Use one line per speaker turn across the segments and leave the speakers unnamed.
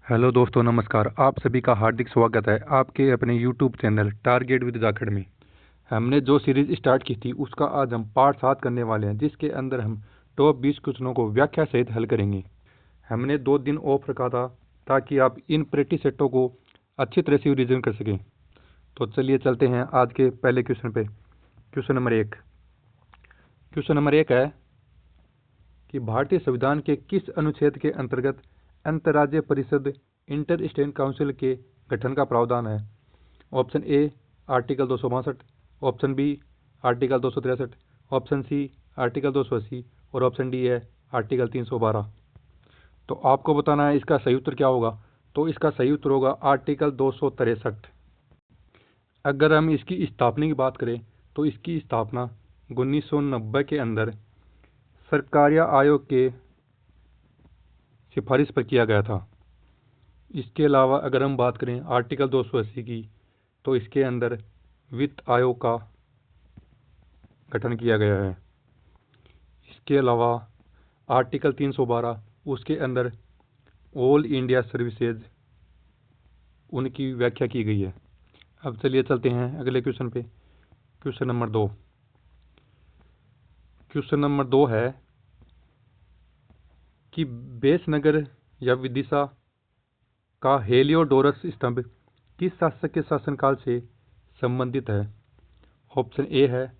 Hello दोस्तों, नमस्कार। आप सभी का हार्दिक स्वागत है आपके अपने YouTube channel target with Jakhar में। हमने जो सीरीज स्टार्ट की थी उसका आज हम पार्ट 7 करने वाले हैं, जिसके अंदर हम टॉप 20 क्वेश्चनों को व्याख्या सहित हल करेंगे। हमने 2 दिन ऑफ रखा था ताकि आप इन प्रैक्टिस सेटों को अच्छी तरह से रिविजन कर सकें। तो चलिए चलते हैं आज के पहले क्वेश्चन पे। क्वेश्चन नंबर 1 है कि भारतीय संविधान के किस अनुच्छेद के अंतर्गत अंतर्राज्यीय परिषद इंटर स्टेट काउंसिल के गठन का प्रावधान है। Option A article 262, option B article 263, option C article 280 और ऑप्शन डी है आर्टिकल 312। तो आपको बताना है इसका सही उत्तर क्या होगा। तो इसका सही उत्तर होगा आर्टिकल 263। अगर हम इसकी स्थापना की बात करें तो इसकी स्थापना 1990 के अंदर सरकारिया आयोग के सिफारिश पर किया गया था। इसके अलावा अगर हम बात करें आर्टिकल 280 की, तो इसके अंदर वित्त आयोग का गठन किया गया है। इसके अलावा आर्टिकल 312 उसके अंदर ऑल इंडिया सर्विसेज उनकी व्याख्या की गई है। अब चलिए चलते हैं अगले क्वेश्चन पे। क्वेश्चन नंबर 2 है कि बेसनगर या विदिशा का हेलियोडोरस स्तंभ किस शासक के शासनकाल से संबंधित है। ऑप्शन ए है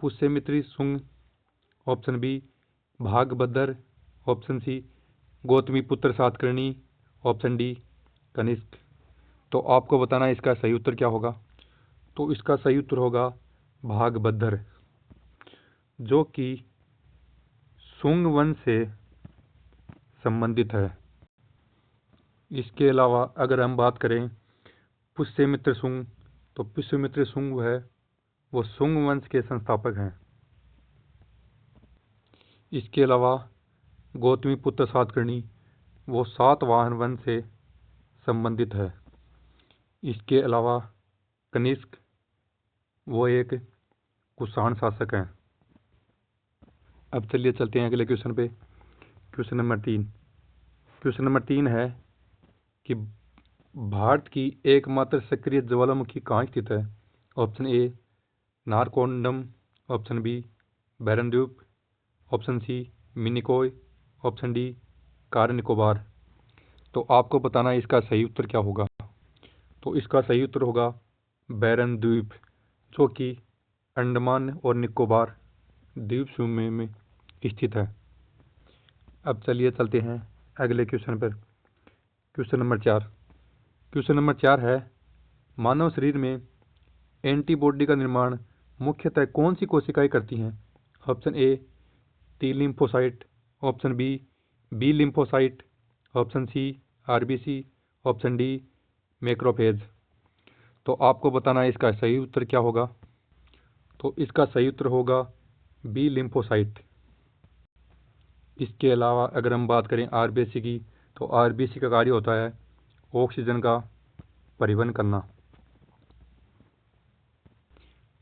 Pushyamitra Shunga, option B Bhagabhadra, option C Gautamiputra Satakarni, option D Kanishka. तो आपको बताना है इसका सही उत्तर क्या होगा। तो इसका सही उत्तर होगा भागभद्र, जो कि शुंग वंश से संबंधित है। इसके अलावा अगर हम बात करें पुष्यमित्र शुंग, तो पुष्यमित्र शुंग है वो शुंग वंश के संस्थापक हैं। इसके अलावा गौतमीपुत्र सातकर्णी वो सातवाहन वंश से संबंधित है। इसके अलावा कनिष्क वो एक कुषाण शासक हैं। अब चलिए चलते हैं अगले क्वेश्चन पे। क्वेश्चन नंबर 3 है कि भारत की एकमात्र सक्रिय ज्वालामुखी कहाँ स्थित है। Option A Narcondam, option B Barren द्वीप, option C Minicoy, option D Car Nicobar. तो आपको बताना है इसका सही उत्तर क्या होगा। तो इसका सही उत्तर होगा बैरन द्वीप, जो कि अंडमान और निकोबार द्वीप समूह में स्थित है। अब चलिए चलते हैं अगले क्वेश्चन पर। क्वेश्चन नंबर 4 है मानव शरीर में एंटीबॉडी का निर्माण मुख्यतः कौन सी कोशिकाएं करती हैं। Option A T lymphocyte, option B lymphocyte, option C RBC, option D macrophage. तो आपको बताना है इसका सही उत्तर क्या होगा। तो इसका सही उत्तर होगा बी लिम्फोसाइट। इसके अलावा अगर हम बात करें आरबीसी की, तो आरबीसी का कार्य होता है ऑक्सीजन का परिवहन करना।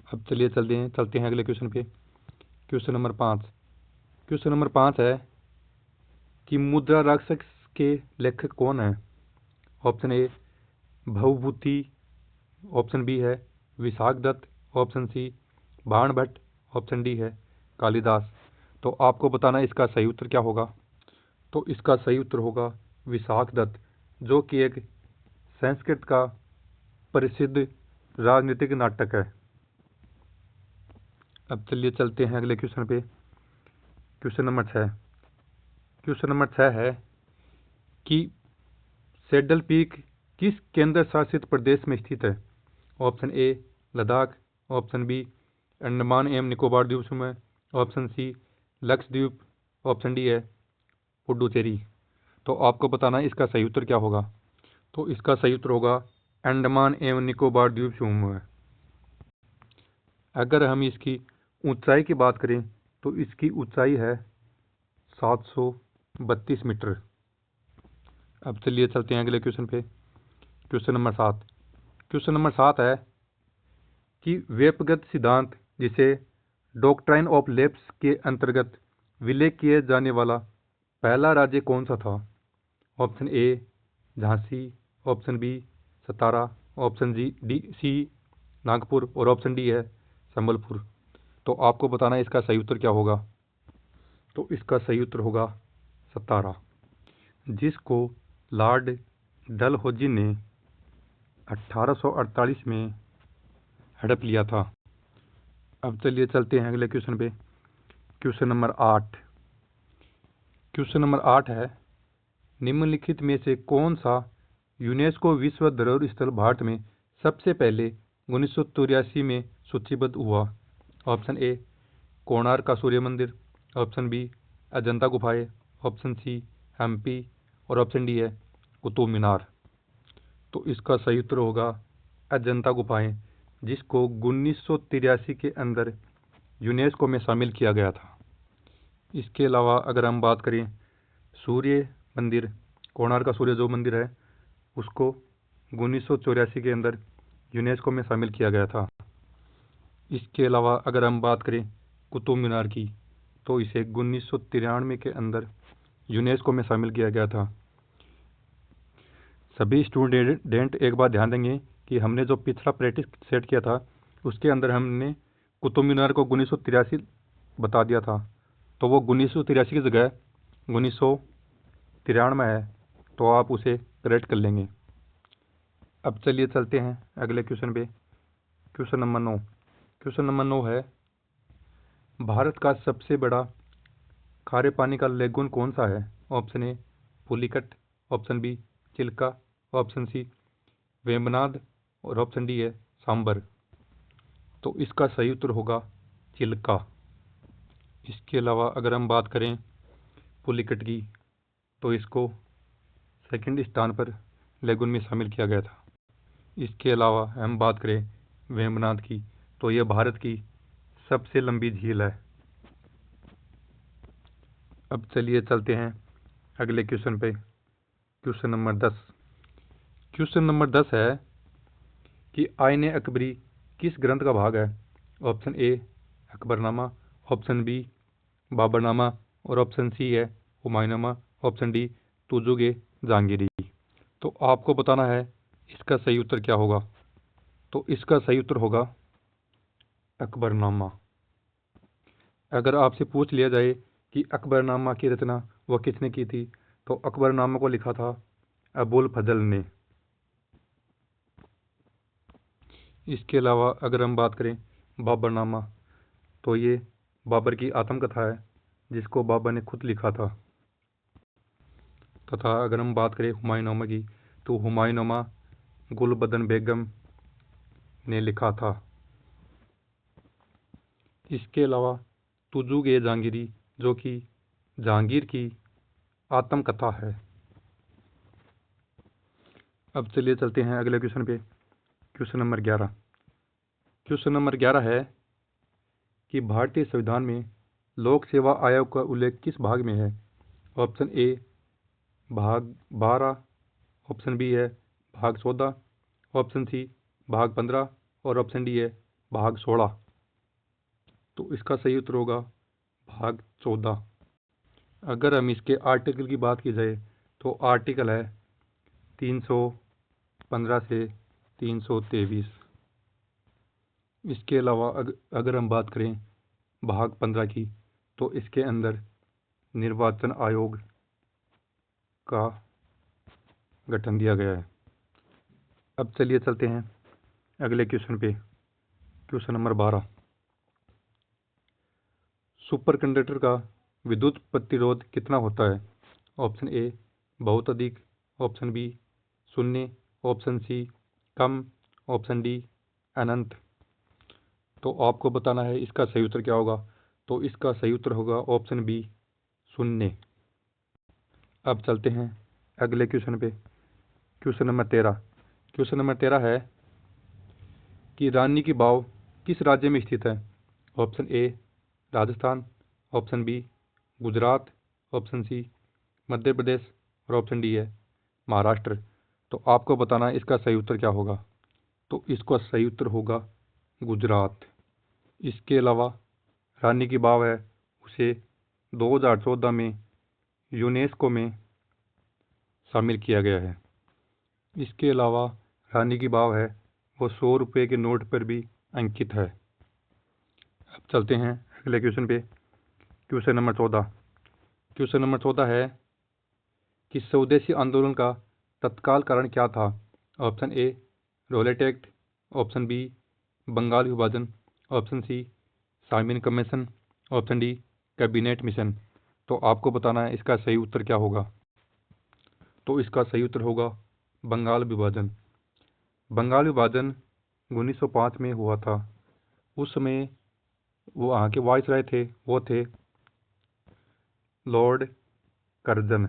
अब चलिए चलते हैं अगले क्वेश्चन पे। क्वेश्चन नंबर 5 है कि मुद्रा राक्षस के लेखक कौन है। Option A Bhavabhuti, option B है Vishakha Datta, option C Banabhatta, option D है कालिदास। तो आपको बताना इसका सही उत्तर क्या होगा। तो इसका सही उत्तर होगा विशाख दत्त, जो कि एक संस्कृत का प्रसिद्ध राजनीतिक नाटक है। अब चलिए चलते हैं अगले क्वेश्चन पे। क्वेश्चन नंबर 6 है कि सैडल पीक किस केंद्र शासित प्रदेश में स्थित है। Option A Ladakh, option B Andaman एवं निकोबार द्वीप समूह, option C Lakshadweep, option D है पुडुचेरी। तो आपको बताना है इसका सही उत्तर क्या होगा। तो इसका सही उत्तर होगा अंडमान एवं निकोबार द्वीप समूह। अगर हम इसकी ऊंचाई की बात करें तो इसकी ऊंचाई है 732 मीटर। अब चलिए चलते हैं अगले क्वेश्चन पे। क्वेश्चन नंबर 7 है कि वेपगत सिद्धांत, जिसे डॉक्ट्राइन ऑफ लैप्स के अंतर्गत विलय किए जाने वाला पहला राज्य कौन सा था। Option A Jhansi, option B Satara, option C Nagpur और ऑप्शन डी है संबलपुर। तो आपको बताना है इसका सही उत्तर क्या होगा। तो इसका सही उत्तर होगा सतारा, जिसको लॉर्ड डलहौजी ने 1848 में हड़प लिया था। अब चलिए चलते हैं अगले क्वेश्चन पे। Question number 8। क्वेश्चन नंबर 8 है, निम्नलिखित में से कौन सा यूनेस्को विश्व धरोहर स्थल भारत में सबसे पहले 1983 में सूचीबद्ध हुआ। ऑप्शन ए कोणार्क का सूर्य मंदिर, ऑप्शन बी अजंता गुफाएं, ऑप्शन सी हम्पी और ऑप्शन डी है कुतुब मीनार। तो इसका सही उत्तर होगा अजंता गुफाएं, जिसको 1983 के अंदर यूनेस्को में शामिल किया गया था। इसके अलावा अगर हम बात करें सूर्य मंदिर, कोणार्क का सूर्य जो मंदिर है उसको 1984 के अंदर यूनेस्को में शामिल किया गया था। इसके अलावा अगर हम बात करें कुतुब मीनार की, तो इसे 1993 के अंदर यूनेस्को में शामिल किया गया था। सभी स्टूडेंट एक बात ध्यान देंगे कि हमने जो पिछला प्रैक्टिस सेट किया था उसके अंदर हमने कुतुब मीनार को 1983 बता दिया था, तो वो 1983 की जगह 1993 है, तो आप उसे करेक्ट कर लेंगे। अब चलिए चलते हैं अगले क्वेश्चन पे। Question number 9। क्वेश्चन नंबर 9 है, भारत का सबसे बड़ा खारे पानी का लेगून कौन सा है। Option A Pulicat, option B Chilika, option C Vembanad और ऑप्शन डी है सांबर। तो इसका सही उत्तर होगा चिल्का। इसके अलावा अगर हम बात करें पुलिकट की, तो इसको सेकंड स्थान पर लेगून में शामिल किया गया था। इसके अलावा हम बात करें वेम्बनाड की, तो यह भारत की सबसे लंबी झील है। अब चलिए चलते हैं अगले क्वेश्चन पे। Question number 10। क्वेश्चन नंबर 10 है कि आईने अकबरी किस ग्रंथ का भाग है। Option A Akbarnama, option B Baburnama और ऑप्शन सी है हुमायूंनामा, ऑप्शन डी तुजुक-ए जहांगीरी। तो आपको बताना है इसका सही उत्तर क्या होगा। तो इसका सही उत्तर होगा अकबरनामा। अगर आपसे पूछ लिया जाए कि अकबरनामा की रचना वह किसने की थी, तो अकबरनामा को लिखा था अबुल फजल ने। इसके अलावा अगर हम बात करें बाबरनामा, तो ये बाबर की आत्मकथा है जिसको बाबर ने खुद लिखा था। तथा अगर हम बात करें हुमायूंनामा की, तो हुमायूंनामा गुलबदन बेगम ने लिखा था। इसके अलावा तुजुक-ए जहांगीरी जो कि जहांगीर की आत्मकथा है। अब चलिए चलते हैं अगले क्वेश्चन पे। Question number 11। क्वेश्चन नंबर 11 है कि भारतीय संविधान में लोक सेवा आयोग का उल्लेख किस भाग में है। ऑप्शन ए भाग 12, ऑप्शन बी है भाग 14, ऑप्शन सी भाग 15 और ऑप्शन डी है भाग 16। तो इसका सही उत्तर होगा भाग 14। अगर हम इसके आर्टिकल की बात की जाए, तो आर्टिकल है 315 से 323। इसके अलावा अगर हम बात करें भाग 15 की, तो इसके अंदर निर्वाचन आयोग का गठन दिया गया है। अब चलिए चलते हैं अगले क्वेश्चन पे। Question number 12। सुपर कंडक्टर का विद्युत प्रतिरोध कितना होता है। ऑप्शन ए बहुत अधिक, ऑप्शन बी शून्य, ऑप्शन सी कम, ऑप्शन डी अनंत। तो आपको बताना है इसका सही उत्तर क्या होगा। तो इसका सही उत्तर होगा ऑप्शन बी शून्य। अब चलते हैं अगले क्वेश्चन पे। Question number 13। क्वेश्चन नंबर 13 है कि रानी की वाव किस राज्य में स्थित है। Option A Rajasthan, option B Gujarat, option C Madhya Pradesh और ऑप्शन डी है महाराष्ट्र। तो आपको बताना है इसका सही उत्तर क्या होगा। तो इसका सही उत्तर होगा गुजरात। इसके अलावा रानी की वाव है उसे 2014 में यूनेस्को में शामिल किया गया है। इसके अलावा रानी की वाव है वो 100 रुपये के नोट पर भी अंकित है। अब चलते हैं अगले क्वेश्चन पे। Question number 14। क्वेश्चन नंबर 14 है कि स्वदेशी आंदोलन का तत्काल कारण क्या था? Option A Rowlatt Act, option B Bengal विभाजन, option C Simon Commission, option D Cabinet Mission. तो आपको बताना है इसका सही उत्तर क्या होगा। तो इसका सही उत्तर होगा बंगाल विभाजन। बंगाल विभाजन 1905 में हुआ था। उस समय वो वहाँ के वाइसराय थे, वो थे लॉर्ड कर्जन।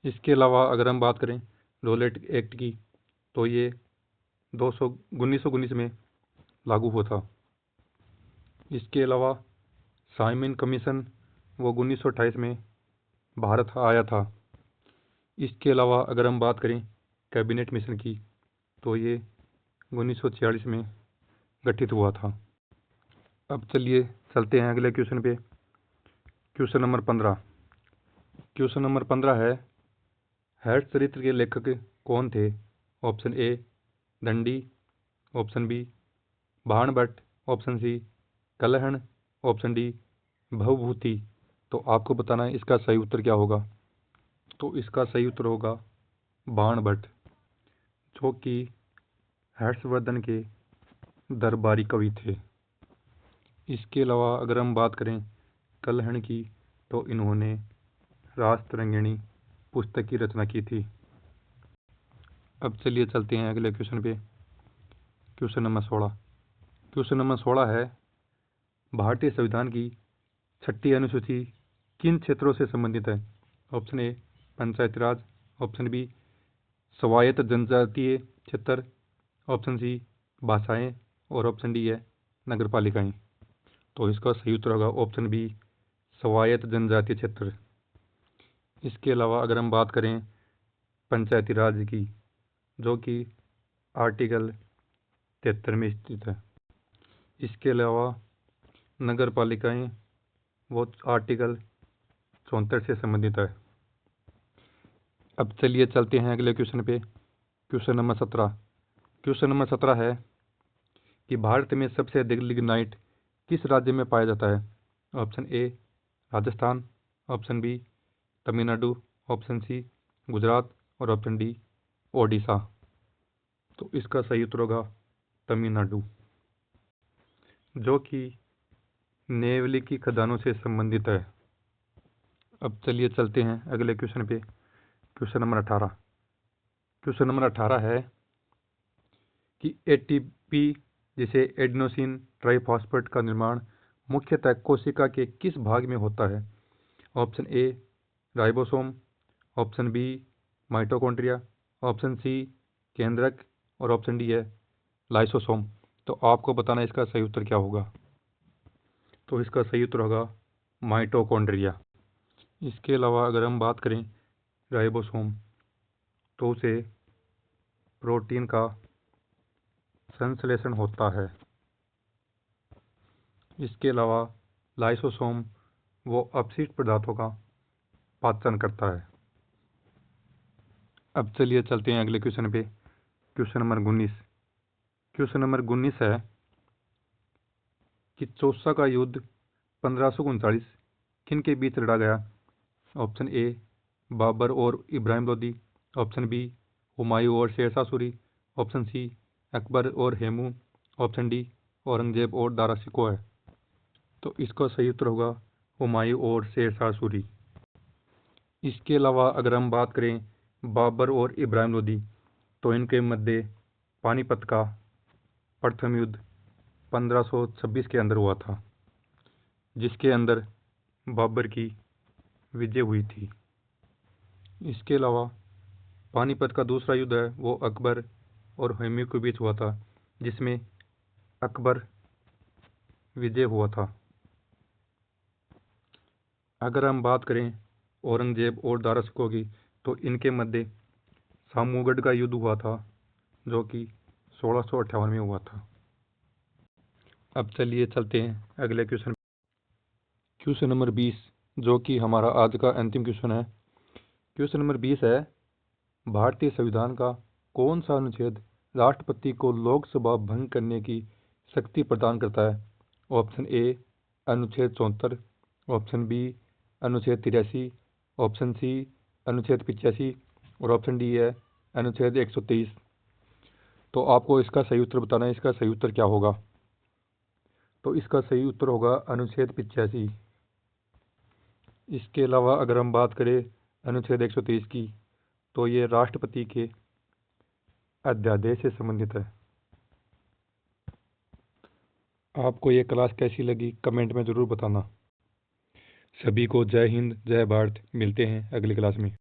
इसके अलावा अगर हम बात करें रॉलेट एक्ट की तो ये 1919 में लागू हुआ था। इसके अलावा साइमन कमीशन वो 1928 में भारत आया था। इसके अलावा अगर हम बात करें कैबिनेट मिशन की तो ये 1946 में गठित हुआ था। अब चलिए चलते हैं अगले क्वेश्चन पे। Question number 15। क्वेश्चन नंबर 15 है हर्ष चरित्र के लेखक कौन थे? Option A Dandi, option B Banabhatta, option C Kalhana, option D Bhavabhuti. तो आपको बताना है इसका सही उत्तर क्या होगा। तो इसका सही उत्तर होगा बाणभट्ट, जो कि हर्षवर्धन के दरबारी कवि थे। इसके अलावा अगर हम बात करें कलहण की तो इन्होंने रासतरंगिणी पुस्तक की रचना की थी। अब चलिए चलते हैं अगले क्वेश्चन पे। Question number 16। क्वेश्चन नंबर 16 है भारतीय संविधान की 6ठी अनुसूची किन क्षेत्रों से संबंधित है? Option A Panchayati Raj, option B स्वायत्त जनजातीय क्षेत्र, ऑप्शन सी भाषाएं और ऑप्शन डी है नगरपालिकाएं। तो इसका सही उत्तर होगा ऑप्शन बी स्वायत्त जनजातीय क्षेत्र। इसके अलावा अगर हम बात करें पंचायती राज की जो कि आर्टिकल 73 में स्थित है। इसके अलावा नगर पालिकाएँ वो आर्टिकल 64 से संबंधित है। अब चलिए चलते हैं अगले क्वेश्चन पे। Question number 17। क्वेश्चन नंबर 17 है कि भारत में सबसे अधिक लिग्नाइट किस राज्य में पाया जाता है? Option A Rajasthan, option B Tamil Nadu, option C Gujarat और ऑप्शन डी ओडिशा। तो इसका सही उत्तर होगा तमिलनाडु, जो कि नेवली की खदानों से संबंधित है। अब चलिए चलते हैं अगले क्वेश्चन पे। Question number 18। क्वेश्चन नंबर 18 है कि एटीपी जिसे एडेनोसिन ट्राइफॉस्फेट का निर्माण मुख्यतः कोशिका के किस भाग में होता है? Option A ribosome, option B mitochondria, option C केंद्रक और ऑप्शन डी है लाइसोसोम। तो आपको बताना इसका सही उत्तर क्या होगा। तो इसका सही उत्तर होगा माइटोकॉन्ड्रिया। इसके अलावा अगर हम बात करें राइबोसोम तो उसे प्रोटीन का संश्लेषण होता है। इसके अलावा लाइसोसोम वो अपशिष्ट पदार्थों का पाचन करता है। अब चलिए चलते हैं अगले क्वेश्चन पे। Question number 19। क्वेश्चन नंबर 19 है कि चौसा का युद्ध 1539 किन के बीच लड़ा गया? ऑप्शन ए बाबर और इब्राहिम लोदी, ऑप्शन बी हुमायूं और शेरशाह सूरी, ऑप्शन सी अकबर और हेमू, ऑप्शन डी औरंगजेब और दारा शिकोह है। तो इसका सही उत्तर होगा हुमायूं और शेरशाह सूरी। इसके अलावा अगर हम बात करें बाबर और इब्राहिम लोदी तो इनके मध्य पानीपत का प्रथम युद्ध 1526 के अंदर हुआ था, जिसके अंदर बाबर की विजय हुई थी। इसके अलावा पानीपत का दूसरा युद्ध है वो अकबर और हुमायूं के बीच हुआ था, जिसमें अकबर विजय हुआ था। अगर हम बात करें औरंगजेब और दारा शिकोह की तो इनके मध्य सामूगढ़ का युद्ध हुआ था, जो कि 1658 में हुआ था। अब चलिए चलते हैं अगले क्वेश्चन। क्वेश्चन नंबर 20 जो कि हमारा आज का अंतिम क्वेश्चन है। क्वेश्चन नंबर 20 है भारतीय संविधान का कौन सा अनुच्छेद राष्ट्रपति को लोकसभा भंग करने की शक्ति प्रदान करता है? ऑप्शन ए अनुच्छेद 74, ऑप्शन बी अनुच्छेद 83, ऑप्शन सी अनुच्छेद 85 और ऑप्शन डी है अनुच्छेद 123। तो आपको इसका सही उत्तर बताना है। इसका सही उत्तर क्या होगा? तो इसका सही उत्तर होगा अनुच्छेद 85। इसके अलावा अगर हम बात करें अनुच्छेद 123 की, तो ये राष्ट्रपति के अध्यादेश से संबंधित है। आपको ये क्लास कैसी लगी कमेंट में ज़रूर बताना। सभी को जय हिंद, जय भारत। मिलते हैं अगली क्लास में।